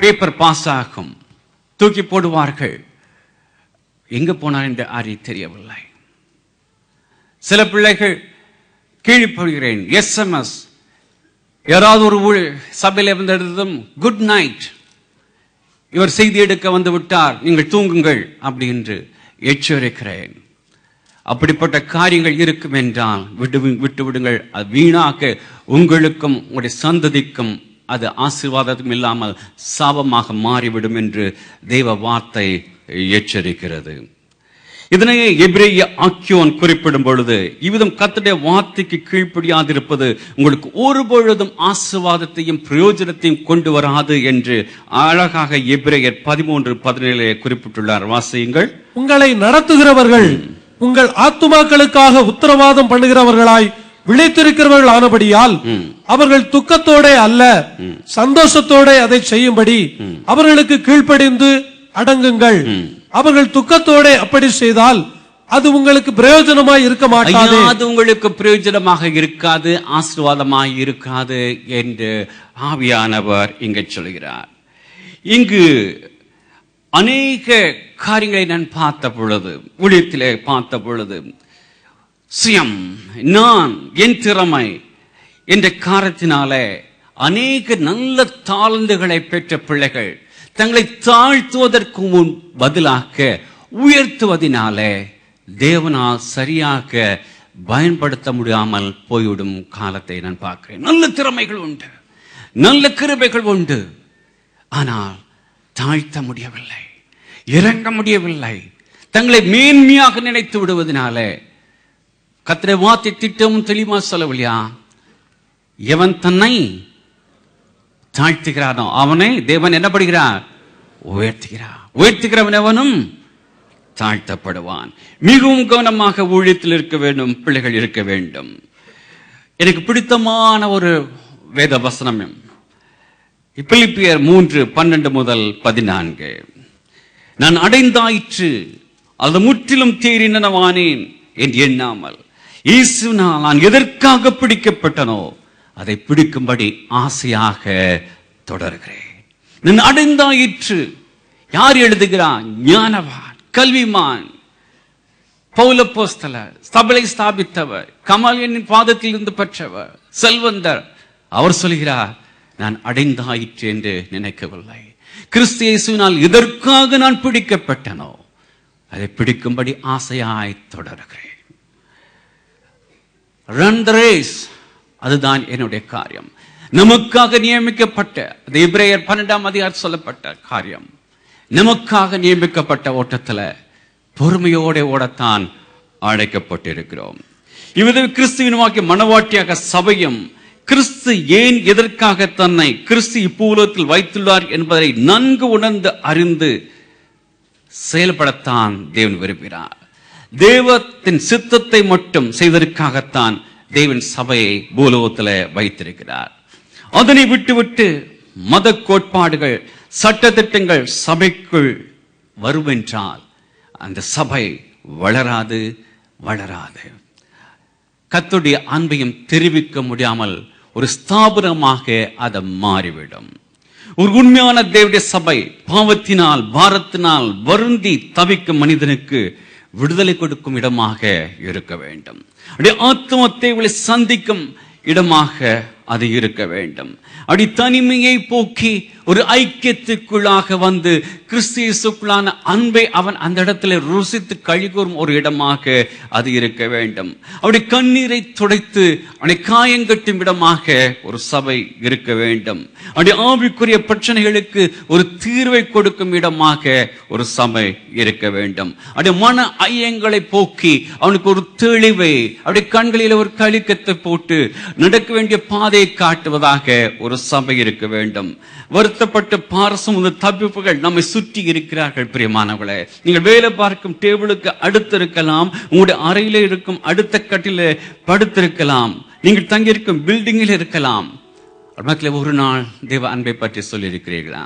Paper pass ஆகும், தூக்கி போடுவார்கள். எங்க போனார் என்று தெரியவில்லை. சில பிள்ளைகள் கீழ்ப்படுகிறேன், SMS, யாராவது ஒரு சபையில் வந்ததும் குட் நைட், இவர் செய்தி எடுக்க வந்து விட்டார், நீங்கள் தூங்குங்கள் அப்படி என்று எச்சரிக்கிறேன். அப்படிப்பட்ட காரியங்கள் இருக்கும் என்றால் விட்டு விடுங்கள். அது வீணாக உங்களுக்கும் உங்களுடைய சந்ததிக்கும் அது ஆசீர்வாதம் இல்லாமல் சாபமாக மாறிவிடும் என்று தேவ வார்த்தை எச்சரிக்கிறது. இதனையே எபிரேய ஆக்கியோன் குறிப்பிடும் பொழுது, இவ்விதம் கர்த்தருடைய வார்த்தைக்கு கீழ்ப்படியாதிருப்பது உங்களுக்கு ஒருபொழுதும் ஆசீர்வாதத்தையும் பிரயோஜனத்தையும் கொண்டு வராது என்று அழகாக எபிரேயர் 13:17 குறிப்பிட்டுள்ளார். வாசியுங்கள். உங்களை நடத்துகிறவர்கள் உங்கள் ஆத்துமாக்களுக்காக உத்தரவாதம் பண்ணுகிறவர்களாய் விளைத்திருக்கிறவர்கள் ஆனபடியால் அவர்கள் துக்கத்தோட அல்ல சந்தோஷத்தோட அதை செய்யும்படி அவர்களுக்கு கீழ்ப்படிந்து அடங்குங்கள். அவர்கள் துக்கத்தோட அப்படி செய்தால் அது உங்களுக்கு பிரயோஜனமாய் இருக்க மாட்டாது. அது உங்களுக்கு பிரயோஜனமாக இருக்காது, ஆசீர்வாதமாக இருக்காது என்று ஆவியானவர் இங்கு சொல்கிறார். இங்கு அநேக காரியங்களை நான் பார்த்த பொழுது, ஊழியத்திலே பார்த்த பொழுது, சுயம், நான், என் திறமை என்ற காரணத்தினாலே அநேக நல்ல தாளந்துகளை பெற்ற பிள்ளைகள் தங்களை தாழ்த்துவதற்கு முன் பதிலாக உயர்த்துவதனாலே தேவனால் சரியாக பயன்படுத்த முடியாமல் போய்விடும் காலத்தை நான் பார்க்கிறேன். நல்ல திறமைகள் உண்டு, நல்ல கிருபைகள் உண்டு, ஆனால் தாழ்த்த முடியவில்லை, இறங்க முடியவில்லை. தங்களை மேன்மையாக நினைத்து விடுவதனாலே கர்த்தருடைய வார்த்தை திட்டமும் தெளிவா சொல்லவில்லையா? எவன் தன்னை தாழ்த்துகிறானோ அவனை தேவன் என்ன படுகிறார்? உயர்த்துகிறார். உயர்த்துகிறவன் எவனும் தாழ்த்தப்படுவான். மிகவும் கவனமாக ஊழியத்தில் இருக்க வேண்டும், பிள்ளைகள் இருக்க வேண்டும். எனக்கு பிடித்தமான ஒரு வேத வசனம் பிலிப்பியர் 3:12-14. நான் அடைந்தாயிற்று, அது முற்றிலும் தேறினவானேன் என்று எண்ணாமல் இயேசுவினால் நான் எதற்காக பிடிக்கப்பட்டனோ அதை பிடிக்கும்படி ஆசையாக தொடர்கிறேன். நான் அடைந்தாயிற்று. யார் எழுதுகிறான்? ஞானவான், கல்விமான், பவுலப்போஸ்தலர், சபையை ஸ்தாபித்தவர், கமாலியனின் பாதத்தில் இருந்து பெற்றவர், செல்வந்தர். அவர் சொல்கிறார், நான் அடைந்தாயிற்று என்று நினைக்கவில்லை. கிறிஸ்து இயேசுவினால் எதற்காக நான் பிடிக்கப்பட்டனோ அதை பிடிக்கும்படி ஆசையாய் தொடர்கிறேன். Run the race, அதுதான் என்னுடைய காரியம். நமக்காக நியமிக்கப்பட்ட, எபிரேயர் 12 சொல்லப்பட்ட காரியம், நமக்காக நியமிக்கப்பட்ட ஓட்டத்துல பொறுமையோட ஓடத்தான் அழைக்கப்பட்டிருக்கிறோம். இவ்விதம் கிறிஸ்துவின் வாக்கிய மனவாட்டியாக சபையும் கிறிஸ்து ஏன் எதற்காக தன்னை கிறிஸ்து இப்பூலத்தில் வைத்துள்ளார் என்பதை நன்கு உணர்ந்து அறிந்து செயல்படத்தான் தேவன் விரும்பினார். தேவத்தின் சித்தத்தை மட்டும் செய்வதற்காகத்தான் தேவன் சபையை பூலோகத்தில் வைத்திருக்கிறார். அதனை விட்டுவிட்டு மத கோட்பாடுகள், சட்டத்திட்டங்கள் சபைக்குள் வருமென்றால் அந்த சபை வளராது. கர்த்தருடைய அன்பையும் தெரிவிக்க முடியாமல் ஒரு ஸ்தாபனமாக அது மாறிவிடும். ஒரு உண்மையான தேவனுடைய சபை பாவத்தினால் பாரத்தினால் வருந்தி தவிக்கும் மனிதனுக்கு விடுதலை கொடுக்கும் இடமாக இருக்க வேண்டும். ஆத்தும தேவையை சந்திக்கும் இடமாக அது இருக்க வேண்டும். அப்படி தனிமையை போக்கி ஒரு ஐக்கியத்துக்குள்ளாக வந்து கிறிஸ்து இயேசுக்குள்ளான அன்பை அவன் அந்த இடத்துல ருசித்து கழிகூறும் ஒரு இடமாக அது இருக்க வேண்டும். அப்படி கண்ணீரை துடைத்து அவனை காயங்கட்டும் இடமாக ஒரு சபை இருக்க வேண்டும். அப்படி ஆவிக்குரிய பிரச்சனைகளுக்கு ஒரு தீர்வை கொடுக்கும் இடமாக ஒரு சபை இருக்க வேண்டும். அப்படி மன ஐயங்களை போக்கி அவனுக்கு ஒரு தெளிவை, அப்படி கண்களில் ஒரு கலிக்கத்தை போட்டு நடக்க வேண்டிய பாதையை காட்டுவதாக ஒரு சபை இருக்க வேண்டும். வருத்தப்பட்டு பாரசம் தப்பிப்புகள் நம்மை சுற்றி இருக்கிறார்கள். பிரியமானவர்களே, நீங்கள் வேலை பார்க்கும் டேபிளுக்கு அடுத்து இருக்கலாம், உங்களுடைய அறையில இருக்கும் அடுத்த கட்டில படுத்திருக்கலாம், நீங்கள் தங்கியிருக்கும் பில்டிங்கில் இருக்கலாம். ஒரு நாள் தேவ அன்பை பற்றி சொல்லி இருக்கிறீர்களா?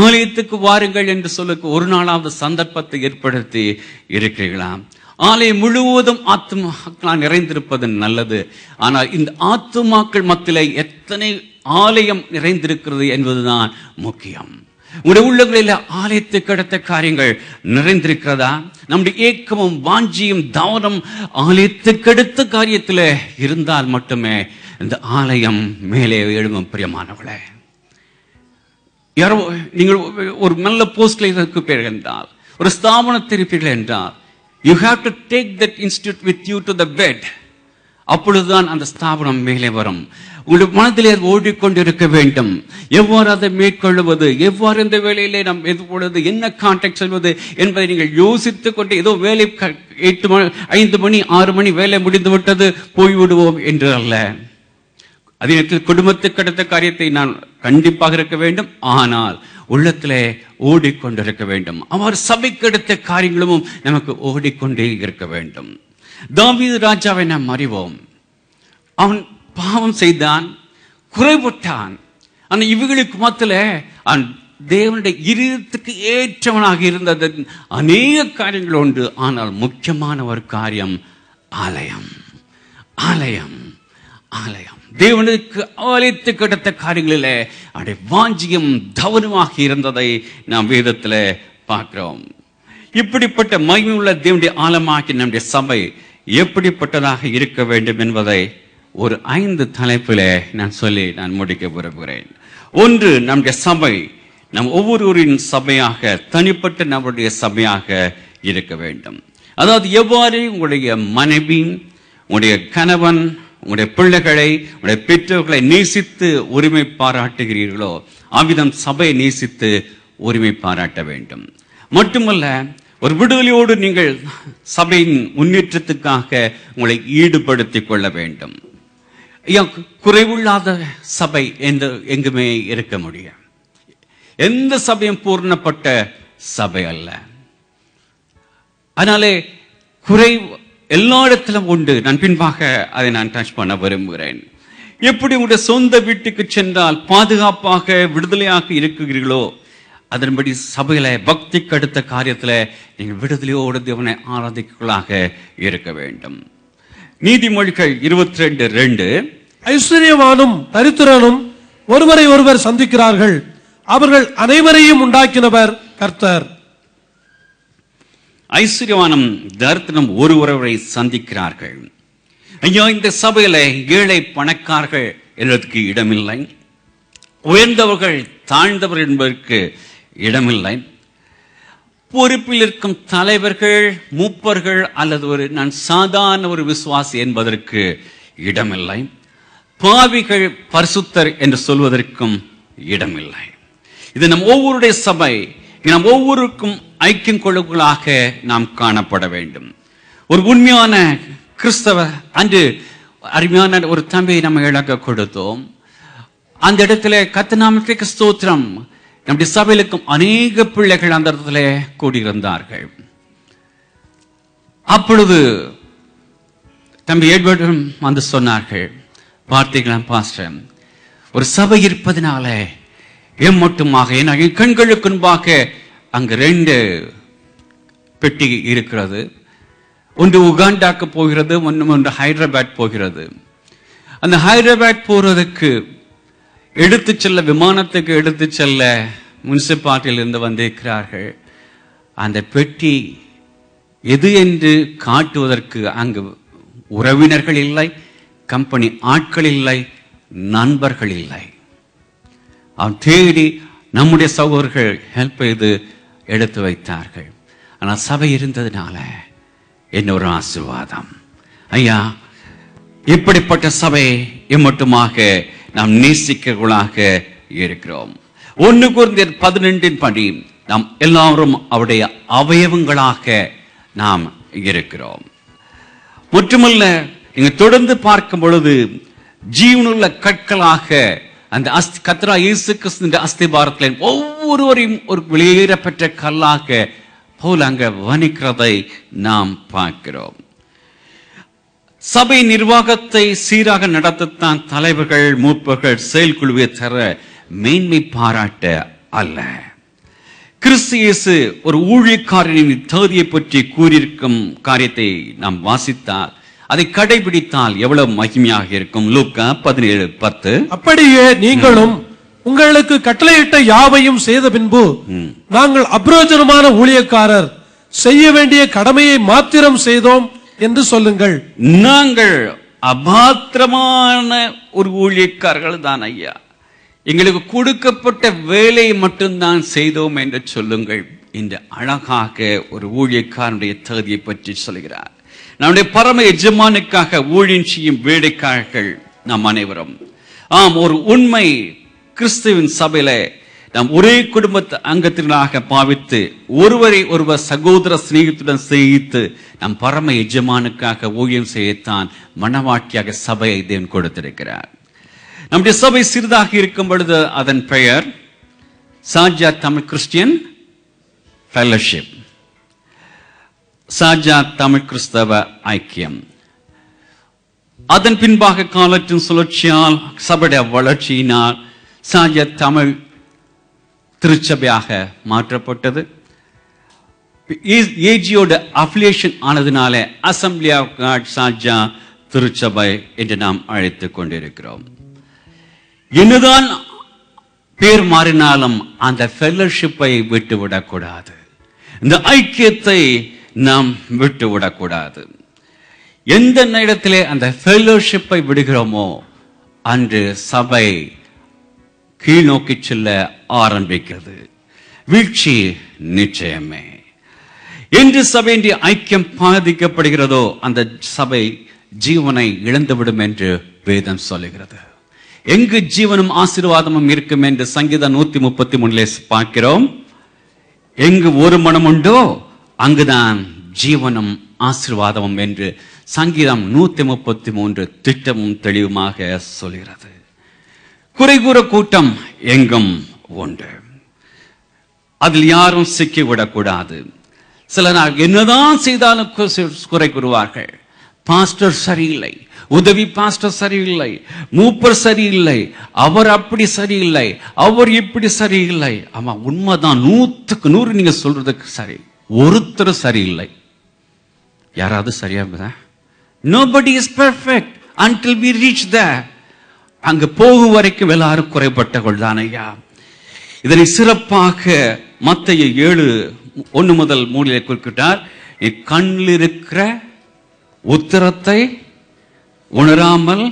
ஆலயத்துக்கு வாருங்கள் என்று சொல்லுக்கு ஒரு நாளாவது சந்தர்ப்பத்தை ஏற்படுத்தி இருக்கிறீர்களா? ஆலயம் முழுவதும் ஆத்துமாக்களால் நிறைந்திருப்பது நல்லது. ஆனால் இந்த ஆத்துமாக்கள் மத்தியிலே எத்தனை ஆலயம் நிறைந்திருக்கிறது என்பதுதான் முக்கியம். உங்களுடைய உள்ளங்களில் ஆலயத்துக்கு அடுத்த காரியங்கள் நிறைந்திருக்கிறதா? நம்முடைய ஏக்கமும் வாஞ்சியும் தாவரம் ஆலயத்துக்கு அடுத்த காரியத்தில் இருந்தால் மட்டுமே இந்த ஆலயம் மேலே எழும்பும். பிரியமானவர்களே, யாரோ நீங்கள் ஒரு நல்ல போஸ்ட்ல இருப்பீர்கள் என்றால், ஒரு ஸ்தாபனத்தில் இருப்பீர்கள் என்றால், you have to take that institute with you to the bed. அப்பொழுதுதான் அந்த ஸ்தாபனம் மேலே வரும். உங்களுடைய மனதிலே ஓடிக்கொண்டிருக்க வேண்டும். எவ்வாறு அதை மேற்கொள்வது, எவ்வாறு இந்த வேலையிலே நாம் எதிர்கொள்வது, என்ன கான்டாக்ட் சொல்வது என்பதை நீங்கள் யோசித்துக் கொண்டு ஏதோ வேலை 5 மணி 6 மணி வேலை முடிந்து விட்டது போய்விடுவோம் என்று அல்ல. அதே நேரத்தில் குடும்பத்துக்கு அடுத்த காரியத்தை நான் கண்டிப்பாக இருக்க வேண்டும். ஆனால் உள்ளத்திலே ஓடிக்கொண்டிருக்க வேண்டும். அவர் சபைக்கு அடுத்த காரியங்களும் நமக்கு ஓடிக்கொண்டே இருக்க வேண்டும். தாவீது ராஜாவை நாம் அறிவோம். அவன் பாவம் செய்தான், குறைபட்டான். ஆனால் இவைகளுக்கு மத்தியில அவன் தேவனுடைய இருதயத்துக்கு ஏற்றவனாக இருந்தது அநேக காரியங்கள் உண்டு. ஆனால் முக்கியமான ஒரு காரியம் ஆலயம். ஆலயம் ஆலயம் தேவனுக்கு ஆலயத்துக்கு அடுத்த காரியங்களிலே அவருடைய வாஞ்சியம் தவறுமாக இருந்ததை நாம் வேதத்தில் பார்க்கிறோம். இப்படிப்பட்ட மகிமையுள்ள தேவனுடைய ஆலயமாக்கி நம்முடைய சபை எப்படிப்பட்டதாக இருக்க வேண்டும் என்பதை ஒரு 5 தலைப்பிலே நான் முடிக்க விரும்புகிறேன். ஒன்று, நம்முடைய சபை நம் ஒவ்வொருவரின் சபையாக, தனிப்பட்ட நம்முடைய சபையாக இருக்க வேண்டும். அதாவது எவ்வாறு உங்களுடைய மனைவி, உங்களுடைய கணவன், உங்களுடைய பிள்ளைகளை, உங்களுடைய பெற்றோர்களை நேசித்து உரிமை பாராட்டுகிறீர்களோ அவ்விதம் சபையை நேசித்து உரிமை பாராட்ட வேண்டும். மட்டுமல்ல, ஒரு விடுதலையோடு நீங்கள் சபையின் முன்னேற்றத்துக்காக உங்களை ஈடுபடுத்திக் கொள்ள வேண்டும். குறைவில்லாத சபை எங்குமே இருக்க முடியும். எந்த சபையும் பூர்ணப்பட்ட சபை அல்ல. அதனாலே குறை எல்லா இடத்திலும் உண்டு. நான் பின்பாக அதை நான் டச் பண்ண விரும்புகிறேன். எப்படி உங்களுடைய சொந்த வீட்டுக்கு சென்றால் பாதுகாப்பாக விடுதலையாக இருக்கிறீர்களோ அதன்படி சபையில பக்திக்கு அடுத்த காரியத்தில் நீங்கள் விடுதலையோடு தேவனை ஆராதிக்கலாக இருக்க வேண்டும். நீதிமொழிகள் 22:2, ஐஸ்வர்யவானும் தரித்திரனும் ஒருவரை ஒருவர் சந்திக்கிறார்கள், அவர்கள் அனைவரையும் உண்டாக்கினவர் கர்த்தர். ஐஸ்வர்யவானும் தரித்திரனும் ஒருவரை சந்திக்கிறார்கள். ஐயா, இந்த சபையில ஏழை பணக்காரர்கள் என்பதற்கு இடமில்லை, உயர்ந்தவர்கள் தாழ்ந்தவர்கள் என்பதற்கு இடமில்லை, பொறுப்பில் இருக்கும் தலைவர்கள், மூப்பர்கள் அல்லது நான் சாதாரண ஒரு விசுவாசி என்பதற்கு இடமில்லை, பாவிகள் பரிசுத்தர் என்று சொல்வதற்கும் இடமில்லை. இது நம் ஒவ்வொருடைய சபை. நம் ஒவ்வொருக்கும் ஐக்கியம் கொள்ளுகளாக நாம் காணப்பட வேண்டும். ஒரு உண்மையான கிறிஸ்தவ அன்று அருமையான ஒரு தம்பியை நம்ம இழக்க கொடுத்தோம். அந்த இடத்துல கர்த்தநாமத்துக்கு ஸ்தோத்திரம், நம்முடைய சபையிலுக்கும் அநேக பிள்ளைகள் அந்த இடத்துல கூடியிருந்தார்கள். அப்பொழுது தம்பி எட்வர்டும் வந்து சொன்னார்கள், பார்த்தீங்களா பாஸ்டர், ஒரு சபை இருப்பதனால மட்டுமாக என் கண்களுக்கு முன்பாக அங்கு 2 பெட்டி இருக்கிறது. ஒன்று உகாண்டாக்கு போகிறது, ஒன்று ஹைதராபாத் போகிறது. அந்த ஹைதராபாத் போறதுக்கு எடுத்து செல்ல, விமானத்துக்கு எடுத்து செல்ல முனிசிபாலிட்டியில் இருந்து வந்திருக்கிறார்கள். அந்த பெட்டி எது என்று காட்டுவதற்கு அங்கு உறவினர்கள் இல்லை, கம்பெனி ஆட்கள் இல்லை, நண்பர்கள் இல்லை. அவன் தேடி நம்முடைய சகோதரர்கள் ஹெல்ப் செய்து எடுத்து வைத்தார்கள். ஆனால் சபை இருந்ததுனால என்ன ஒரு ஆசீர்வாதம். ஐயா, இப்படிப்பட்ட சபை மட்டுமாக நாம் நேசிக்கர்களாக இருக்கிறோம். 1 கொரிந்தியர் 12 படி நாம் எல்லாரும் அவருடைய அவயவங்களாக நாம் இருக்கிறோம். மட்டுமல்ல, நீங்க தொடர்ந்து பார்க்கும் பொழுது ஜீவனுள்ள கற்களாக அந்த கர்த்தராகிய இயேசு கிறிஸ்துவின் அஸ்திபாரத்தில் ஒவ்வொருவரையும் ஒரு வெளியேறப்பெற்ற கல்லாக பவுல் அங்க வர்ணிக்கிறதை நாம் பார்க்கிறோம். சபை நிர்வாகத்தை சீராக நடத்தத்தான் தலைவர்கள், மூப்பர்கள் செயல்குழுவை தர மேன்மை பாராட்ட அல்ல. கிறிஸ்து இயேசு ஒரு ஊழியக்காரனின் தகுதியை பற்றி கூறியிருக்கும் காரியத்தை நாம் வாசித்தால் அதை கடைபிடித்தால் எவ்வளவு மகிமையாக இருக்கும். லூக்கா 17:10. அப்படியே நீங்களும் உங்களுக்கு கட்டளையிட்ட யாவையும் செய்த பின்பு நாங்கள் அப்ரோஜனமான ஊழியக்காரர், செய்ய வேண்டிய கடமையை மாத்திரம் செய்தோம் என்று சொல்லுங்கள். நாங்கள் அபாத்திரமான ஒரு ஊழியக்காரர்கள் தான் ஐயா, எங்களுக்கு கொடுக்கப்பட்ட வேலையை மட்டும்தான் செய்தோம் என்று சொல்லுங்கள். இந்த அழகாக ஒரு ஊழியக்காரனுடைய தகுதியை பற்றி சொல்கிறார். நம்முடைய பரம எஜமானுக்காக ஊழியம் செய்யும் வேலைக்காரர்கள் நாம் அனைவரும். ஆம், ஒரு உண்மை கிறிஸ்துவின் சபையில நாம் ஒரே குடும்பத்தை அங்கத்தினராக பாவித்து ஒருவரை ஒருவர் சகோதர சிநேகத்துடன் செய்து நம் பரம எஜமானுக்காக ஊழியம் செய்யத்தான் மனவாட்டியாக சபையை தேவன் கொடுத்திருக்கிறார். நம்முடைய சபை சிறிதாக இருக்கும் பொழுது அதன் பெயர் சாஜா தமிழ் கிறிஸ்டியன் ஃபெல்லோஷிப், சாஜா தமிழ் கிறிஸ்தவ ஐக்கியம். அதன் பின்பாக காலத்தின் சுழற்சியால் சபையுடைய வளர்ச்சியினால் சாஜா தமிழ் திருச்சபையாக மாற்றப்பட்டது. ஏஜியோட அஃபிலியேஷன் ஆனதுனால அசம்பிளி ஆஃப் காட் சாஜா திருச்சபை என்று நாம் அழைத்துக் கொண்டிருக்கிறோம். என்னதான் பேர் மாறினாலும் அந்த ஃபெல்லோஷிப்பை விட்டுவிடக்கூடாது, இந்த ஐக்கியத்தை நாம் விட்டுவிடக்கூடாது. எந்த நேரத்திலே அந்த ஃபெல்லோஷிப்பை விடுகிறோமோ அன்று சபை கீழ் நோக்கி செல்ல ஆரம்பிக்கிறது. வீழ்ச்சி நிச்சயமே. என்று சபையின் ஐக்கியம் பாதிக்கப்படுகிறதோ அந்த சபை ஜீவனை இழந்துவிடும் என்று வேதம் சொல்லுகிறது. எங்கு ஜீவனும் ஆசீர்வாதமும் இருக்கும் என்று சங்கீதம் 133 பார்க்கிறோம். எங்கு ஒரு மனம் உண்டோ அங்குதான் ஜீவனும் ஆசீர்வாதமும் என்று சங்கீதம் 133 திட்டமும் தெளிவுமாக சொல்கிறது. குறைகூற கூட்டம் எங்கும் உண்டு, அதில் யாரும் சிக்கிவிடக்கூடாது. சிலர் என்னதான் செய்தாலும் குறை கூறுவார்கள். பாஸ்டர் சரியில்லை, உதவி பாஸ்டர் சரியில்லை, மூப்பர் சரியில்லை, அவர் அப்படி சரியில்லை, அவர் இப்படி சரியில்லை. ஆமா, உண்மைதான், 100க்கு 100 நீங்க சொல்றதுக்கு சரி. ஒருத்தர் சரியில்லை. யாராவது சரியா? Nobody is perfect until we reach there. அங்கு போகும் வரைக்கும் எல்லாரும் குறைபட்டவர்கள் தான் ஐயா. இதனை சிறப்பாக மத்தேயு 7:1-3 குறிப்பிட்டார். நீ கண்ணில் இருக்கிற உத்தரத்தை உணராமல்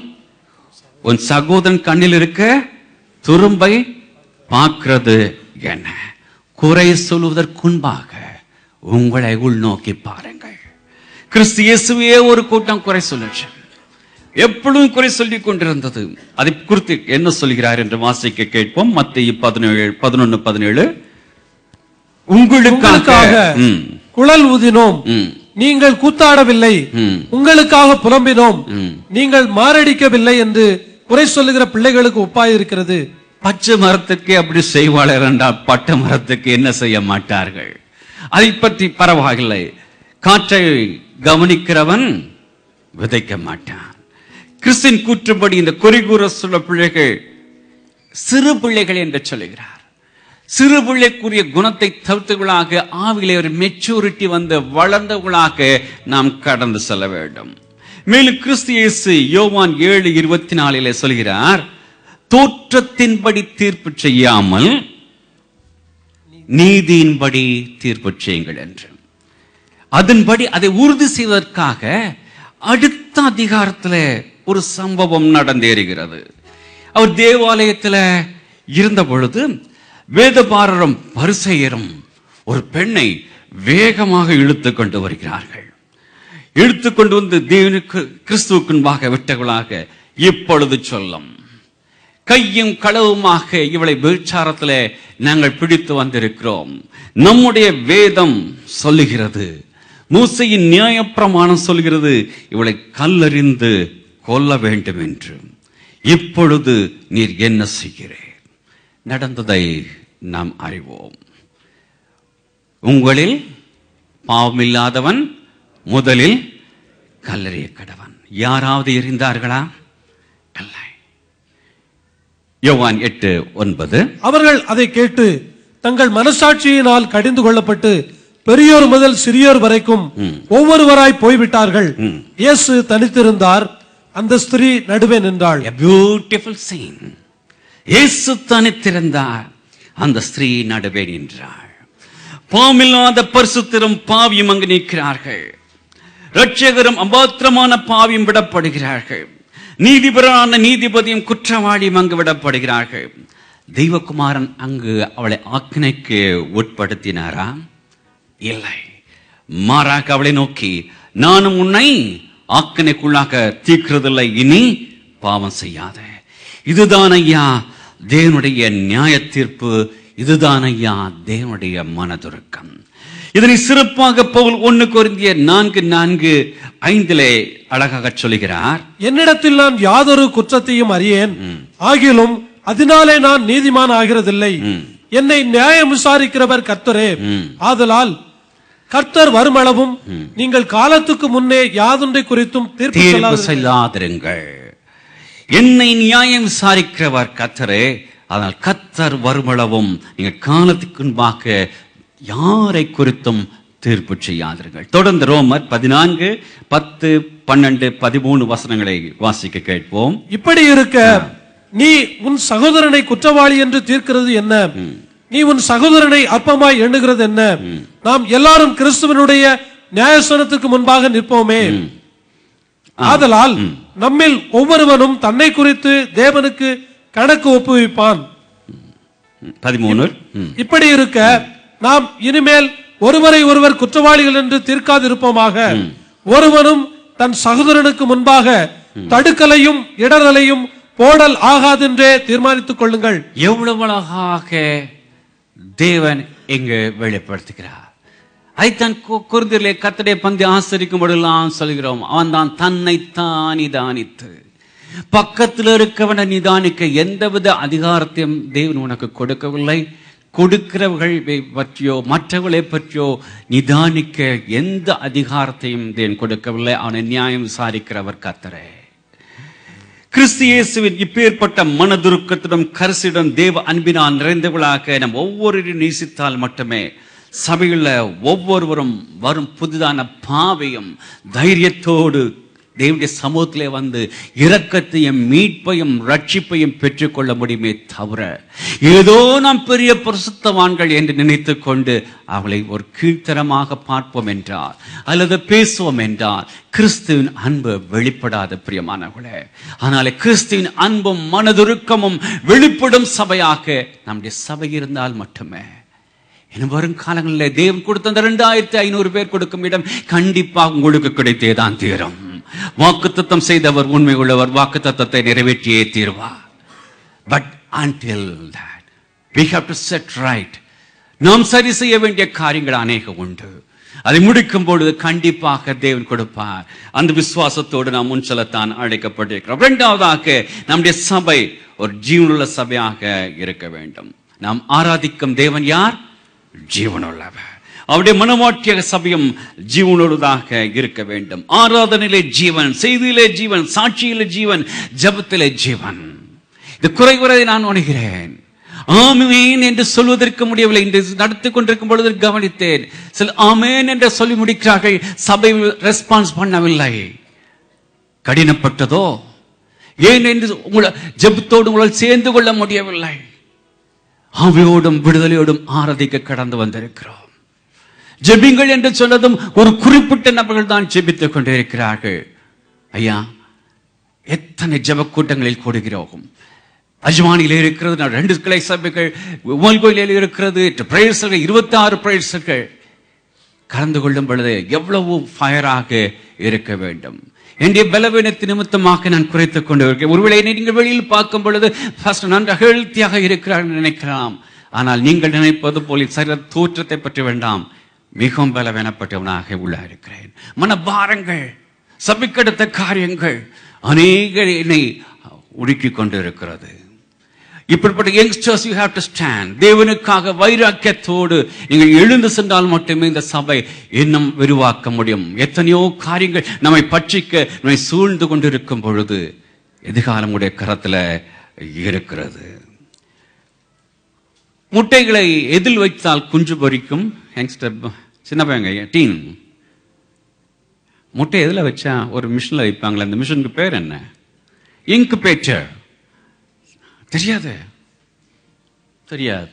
உன் சகோதரன் கண்ணில் இருக்க துரும்பை பார்க்கிறது என்ன? குறை சொல்வதற்குன்பாக உங்களை உள்நோக்கி பாருங்கள். கிறிஸ்து இயேசுவே ஒரு கூட்டம் குறை சொல்லுச்சு, எப்பொழுதும் குறை சொல்லிக் கொண்டிருந்தது. அதை குறித்து என்ன சொல்கிறார் என்று வாசிக்க கேட்போம். மத்தேயு 11:17. உங்களுக்காக குழல் ஊதினோம், நீங்கள் கூத்தாடவில்லை, உங்களுக்காக புலம்பினோம், நீங்கள் மாரடிக்கவில்லை என்று குறை சொல்லுகிற பிள்ளைகளுக்கு ஒப்பாயிருக்கிறது. பச்சை மரத்துக்கு அப்படி செய்வாளர் என்றால் பட்ட மரத்துக்கு என்ன செய்ய மாட்டார்கள்? அதை பற்றி பரவாயில்லை. காற்றை கவனிக்கிறவன் விதைக்க மாட்டான். கிறிஸ்தின் கூற்றுப்படி இந்த குறிகூற சொல்ல பிள்ளைகள் சிறு பிள்ளைகள் என்று சொல்லுகிறார். சிறு பிள்ளைக்குரிய குணத்தை தவிர்த்தவர்களாக ஆவிலே ஒரு மெச்சூரிட்டி வந்து வளர்ந்தவர்களாக நாம் கடந்து செல்ல வேண்டும். மேலும் கிறிஸ்து இயேசு யோவான் 7:24 சொல்கிறார், தோற்றத்தின்படி தீர்ப்பு செய்யாமல் நீதியின்படி தீர்ப்பு செய்யுங்கள் என்று. அதன்படி அதை உறுதி செய்வதற்காக அடுத்த அதிகாரத்தில் ஒரு சம்பவம் நடந்தேறுகிறது. அவர் தேவாலயத்தில் இருந்த பொழுது வேதபாரரும் பரிசேயரும் ஒரு பெண்ணை வேகமாக இழுத்து கொண்டு வருகிறார்கள். இழுத்து கொண்டு வந்து தேவனுக்கு கிறிஸ்துவுக்குன்பாக விட்டவர்களாக இப்பொழுது சொல்லும், கையும் களவுமாக இவளை விபச்சாரத்தில் நாங்கள் பிடித்து வந்திருக்கிறோம். நம்முடைய வேதம் சொல்லுகிறது, மூசையின் நியாயப்பிரமாணம் சொல்கிறது, இவளை கல்லறிந்து கொல்ல வேண்டும் என்று. இப்பொழுது நீர் என்ன செய்கிறீர்? நடந்ததை நாம் அறிவோம். உங்களில் பாவமில்லாதவன் முதலில் கல்லறிய கடவன். யாராவது எறிந்தார்களா? இல்லை. யோவான் 8:9. அவர்கள் அதை கேட்டு தங்கள் மனசாட்சியினால் கடிந்து கொள்ளப்பட்டு பெரியோர் முதல் சிறியோர் வரைக்கும் ஒவ்வொருவராய் போய்விட்டார்கள். இயேசு தனித்திருந்தார். அந்த ஸ்திரீ நடுவே நின்றாள். A beautiful scene. இயேசு தனித்திருந்தார். அந்த ஸ்திரீ நடுவே நின்றாள். பாவமில்லாத பரிசுத்தரும் பாவியும் அங்கு நிற்கிறார்கள். இரட்சகரும் அபாத்திரமான பாவியும் விடப்படுகிறார்கள். நீதிபரான நீதிபதியும் குற்றவாளியும் அங்கு விடப்படுகிறார்கள். தெய்வகுமாரன் அங்கு அவளை ஆக்கினைக்கு உட்படுத்தினாரா? இல்லை. மாறாக அவளை நோக்கி, நானும் உன்னை ஆக்கினைக்குள்ளாக தீர்க்கிறதில்லை, இனி பாவம் செய்யாத. இதுதான் ஐயா தேவனுடைய நியாய தீர்ப்பு. இதுதான் ஐயா தேவனுடைய மனதுருக்கம். இதனை சிறப்பாக பவுல் 1 கொரிந்தியர் 4:4-5 அழகாக சொல்கிறார். என்னிடத்தில் நான் யாதொரு குற்றத்தையும் அறியேன், ஆகிலும் அதனாலே நான் நீதிமான் ஆகிறதில்லை. என்னை நியாயம் விசாரிக்கிறவர் கர்த்தரே. ஆதலால் கர்த்தர் வருமளவும் நீங்கள் காலத்துக்கு முன்னே யாதொன்றை குறித்தும் தீர்ப்பு சொல்லாதிருங்கள். என்னை நியாயம் விசாரிக்கிறவர் கர்த்தரே. அதனால் கர்த்தர் வருமளவும் நீங்கள் காலத்துக்கு முன்பாக யாரை குறித்தும் தீர்ப்பு செய்யாதீர்கள். தொடர்ந்து ரோமர் 14:10-12-13 வசனங்களை வாசிக்க கேட்போம். இப்படி இருக்க நீ உன் சகோதரனை குற்றவாளி என்று தீர்க்கிறது என்ன? நீ உன் சகோதரனை அற்பமாய் எண்ணுகிறது என்ன? நாம் எல்லாரும் கிறிஸ்துவனுடைய நியாயஸ்தானத்துக்கு முன்பாக நிற்போமே. ஆதலால் நம்மில் ஒவ்வொருவனும் தன்னை குறித்து தேவனுக்கு கணக்கு ஒப்புவிப்பான். 13. இப்படி இருக்க நாம் இனிமேல் ஒருவரை ஒருவர் குற்றவாளிகள் என்று தீர்க்காதிருப்போமாக. ஒருவனும் தன் சகோதரனுக்கு முன்பாக தடுக்கலையும் இடரலையும் போடல் ஆகாதென்றே தீர்மானித்துக் கொள்ளுங்கள். எவ்வளவு அழகாக தேவன் இங்கு வெளிப்படுத்துகிறார். ஐத்தான் குருந்திலே கர்த்தருடைய பந்தி ஆசரிக்கும் பொழுதெல்லாம் சொல்கிறோம், அவன் தான் தன்னைத்தான் நிதானித்து பக்கத்தில் இருக்கவனை நிதானிக்க எந்தவித அதிகாரத்தையும் தேவன் உனக்கு கொடுக்கவில்லை. கொடுக்கிறவர்களை பற்றியோ மற்றவர்களை பற்றியோ நிதானிக்க எந்த அதிகாரத்தையும் தேவன் கொடுக்கவில்லை. அவனை நியாயம் விசாரிக்கிறவர் கர்த்தரே. கிறிஸ்து இயேசுவின் இப்பேற்பட்ட மனதுருக்கத்துடன் கரிசியுடன் தேவ அன்பினால் நிறைந்தவர்களாக நம் ஒவ்வொருவரையும் நேசித்தால் மட்டுமே சபையில் ஒவ்வொருவரும் வரும் புதிதான பாவையும் தைரியத்தோடு தேவனுடைய சமூகத்திலே வந்து இரக்கத்தையும் மீட்பையும் ரட்சிப்பையும் பெற்றுக்கொள்ள முடியுமே தவிர ஏதோ நாம் பெரிய பரிசுத்தவான்கள் என்று நினைத்துக் கொண்டு அவளை ஒரு கீழ்த்தரமாக பார்ப்போம் என்றால் அல்லது பேசுவோம் என்றால் கிறிஸ்துவின் அன்பு வெளிப்படாத பிரியமானவர்களே. ஆனால் கிறிஸ்துவின் அன்பும் மனதுருக்கமும் வெளிப்படும் சபையாக நம்முடைய சபை இருந்தால் மட்டுமே இன்னும் வரும் காலங்களில் தேவன் கொடுத்த அந்த 2500 பேர் கொடுக்கும் இடம் கண்டிப்பாக உங்களுக்கு கிடைத்தேதான் தீரும். வாக்குத்தத்தம் செய்தவர் உண்மை உள்ளவர், வாக்குத்தத்தத்தை நிறைவேற்றியே தீர்வார். But until that we have to set right. நாம் சரி செய்ய வேண்டிய காரியங்கள் அநேகம் உண்டு. அதை முடிக்கும் பொழுது கண்டிப்பாக தேவன் கொடுப்பார். அந்த விசுவாசத்தோடு நாம் முன் செல்லத்தான் அழைக்கப்பட்டிருக்கிறோம். இரண்டாவதாக நம்முடைய சபை ஒரு ஜீவனுள்ள சபையாக இருக்க வேண்டும். நாம் ஆராதிக்கும் தேவன் யார்? ஜீவனுள்ளவர். அவருடைய மனவாட்டிய சபையும் ஜீவனுள்ளதாக இருக்க வேண்டும். ஆராதனையிலே ஜீவன், செய்தியிலே ஜீவன், சாட்சியிலே ஜீவன், ஜபத்திலே ஜீவன். இது குறைவதை நான் உணர்கிறேன். ஆமேன் என்று சொல்வதற்கு முடியவில்லை. இன்று நடத்தி கொண்டிருக்கும் பொழுது கவனித்தேன், சில ஆமேன் என்று சொல்லி முடிக்கிறார்கள், சபை ரெஸ்பான்ஸ் பண்ணவில்லை. கடினப்பட்டதோ ஏன் என்று உங்களை ஜெபத்தோடு உங்களால் சேர்ந்து கொள்ள முடியவில்லை. ஆவியோடும் விடுதலையோடும் ஆராதிக்க கடந்து வந்திருக்கிறோம். ஜெபிங்கள் என்று சொன்னதும் ஒரு குறிப்பிட்ட நபர்கள் தான் ஜெபித்துக் கொண்டிருக்கிறார்கள். ஐயா, எத்தனை ஜெப கூட்டங்களில் கூடுகிறோம். அஜ்மானியில் இருக்கிறது 2 கிளை சபைகள், கோயிலில் இருக்கிறது 26 பிரேயர்ஸ்கள். கலந்து கொள்ளும் பொழுது எவ்வளவு ஃபயராக இருக்க வேண்டும். என்னுடைய பலவீனத்தின் நிமித்தமாக நான் குறைத்துக் கொண்டு இருக்கிறேன். ஒருவேளை நீங்கள் வெளியில் பார்க்கும் பொழுது நன்றாக ஹெல்த்தியாக இருக்கிறார்கள் நினைக்கலாம். ஆனால் நீங்கள் நினைப்பது போல சரீர தோற்றத்தை பற்றி வேண்டாம், மிகவும் பலவீனப்பட்டவனாக உள்ள இருக்கிறேன். மனபாரங்கள், சபைக்கடுத்த காரியங்கள் அநேக என்னை உடுக்கிக் கொண்டு இருக்கிறது. இப்படிப்பட்ட youngsters you have to stand. தேவனுக்காக வைராக்கியத்தோடு நீங்கள் எழுந்து சென்றால் மட்டுமே இந்த சபை இன்னும் விரிவாக்க முடியும். எத்தனையோ காரியங்கள் நம்மை பற்றிக்க நம்மை சூழ்ந்து கொண்டிருக்கும் பொழுது எதிர்காலம் உடைய கரத்தில் இருக்கிறது. முட்டைகளை எதில் வைத்தால் குஞ்சு பொரிக்கும்? யங்ஸ்டர் சின்ன பையங்க டீன் முட்டை எதுல வச்சா ஒரு மிஷின்ல வைப்பாங்களே, அந்த மிஷினுக்கு பேர் என்ன? இன்குபேட்டர். தெரியாது.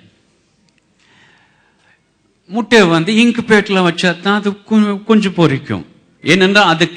முட்டை இன்குபேட்டர்ல வச்சா தான் அது கொஞ்சம் பொரிக்கும். ஏனென்றால் அதுக்கு